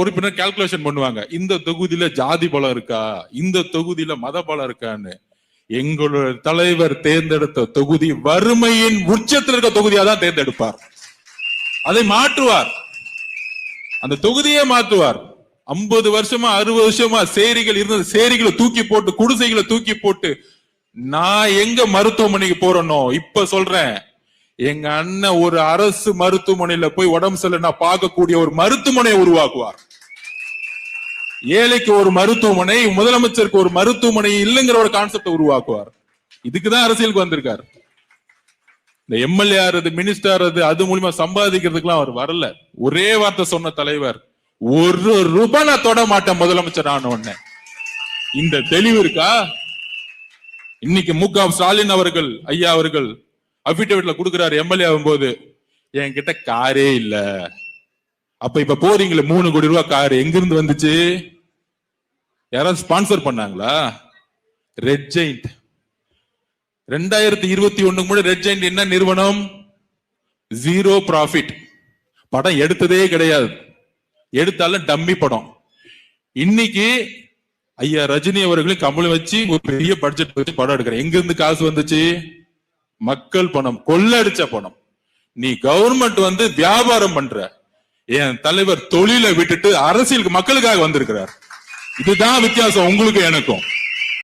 உறுப்பினர் கால்குலேஷன் பண்ணுவாங்க, இந்த தொகுதியில ஜாதி பலம் இருக்கா, இந்த தொகுதியில மத பலம் இருக்கான்னு. எங்களோட தலைவர் தேர்ந்தெடுத்த தொகுதி வறுமையின் உச்சத்தில் இருக்க தொகுதியா தான் தேர்ந்தெடுப்பார். அதை மாற்றுவார், அந்த தொகுதியே மாற்றுவார். 50 வருஷமா 60 வருஷமா சேரிகள் இருந்தது, சேரிகளை தூக்கி போட்டு, குடிசைகளை தூக்கி போட்டு, நான் எங்க மருத்துவமனைக்கு போறேனோ இப்ப சொல்றேன், எங்க அண்ணன் ஒரு அரசு மருத்துவமனையில போய் உடம்பு சரியில்லை பார்க்கக்கூடிய ஒரு மருத்துவமனையை உருவாக்குவார். ஏழைக்கு ஒரு மருத்துவமனை, முதலமைச்சருக்கு ஒரு மருத்துவமனை இல்லைங்கிற ஒரு கான்செப்டை உருவாக்குவார். இதுக்குதான் அரசியலுக்கு வந்திருக்காரு. இந்த எம்எல்ஏ ஆறது, மினிஸ்டர் ஆறது, அது மூலியமா சம்பாதிக்கிறதுக்குலாம் அவர் வரல. ஒரே வார்த்தை சொன்ன தலைவர், 1 ரூபாய் நான் தொட மாட்டேன் முதலமைச்சர் ஆன உடனே. இந்த தெளிவு இருக்கா? இன்னைக்கு மு.க. ஸ்டாலின் அவர்கள், ஐயா அவர்கள் அபிடேவிட்ல கொடுக்கிறாரு எம்எல்ஏ ஆகும்போது, என்கிட்ட காரே இல்ல. அப்ப இப்ப போறீங்களே 3 கோடி ரூபாய் கார் எங்க இருந்து வந்துச்சு? யாராவது ஸ்பான்சர் பண்ணாங்களா? ரெட் ஜெயிண்ட் 2021 கூட ரெட் ஜெயிண்ட் என்ன நிறுவனம்? 0 ப்ராஃபிட். படம் எடுத்ததே கிடையாது, எடுத்தாலும் டம்மி படம். இன்னைக்கு ஐயா ரஜினி அவர்களும் கமலும் வச்சு ஒரு பெரிய பட்ஜெட் வச்சு படம் எடுக்கிற. எங்க இருந்து காசு வந்துச்சு? மக்கள் பணம், கொள்ளடிச்ச பணம். நீ கவர்மெண்ட் வியாபாரம் பண்ற. என் தலைவர் தொழிலை விட்டுட்டு அரசியலுக்கு, மக்களுக்காக வந்திருக்கிறார். இதுதான் வித்தியாசம் உங்களுக்கு எனக்கும்.